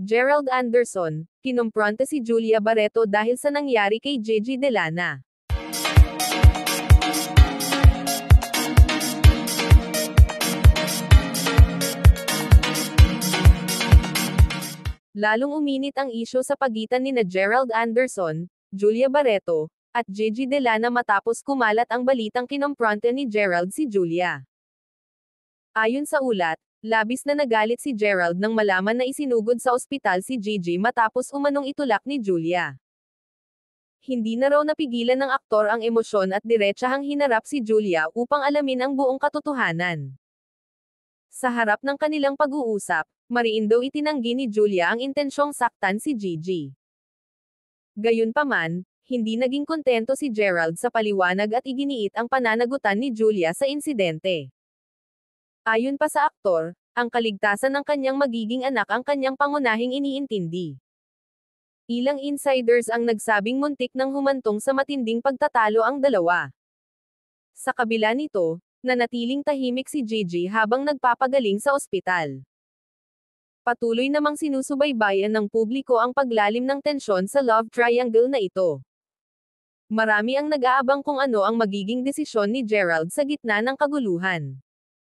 Gerald Anderson, kinumpronta si Julia Barreto dahil sa nangyari kay Gigi Delana. Lalong uminit ang isyu sa pagitan nina Gerald Anderson, Julia Barreto, at Gigi Delana matapos kumalat ang balitang kinumpronta ni Gerald si Julia. Ayon sa ulat, labis na nagalit si Gerald nang malaman na isinugod sa ospital si Gigi matapos umanong itulak ni Julia. Hindi na raw napigilan ng aktor ang emosyon at diretsahang hinarap si Julia upang alamin ang buong katotohanan. Sa harap ng kanilang pag-uusap, mariin daw itinanggi ni Julia ang intensyong saktan si Gigi. Gayunpaman, hindi naging kontento si Gerald sa paliwanag at iginiit ang pananagutan ni Julia sa insidente. Ayon pa sa aktor, ang kaligtasan ng kanyang magiging anak ang kanyang pangunahing iniintindi. Ilang insiders ang nagsabing muntik nang humantong sa matinding pagtatalo ang dalawa. Sa kabila nito, nanatiling tahimik si Gigi habang nagpapagaling sa ospital. Patuloy namang sinusubaybayan ng publiko ang paglalim ng tensyon sa love triangle na ito. Marami ang nag-aabang kung ano ang magiging desisyon ni Gerald sa gitna ng kaguluhan.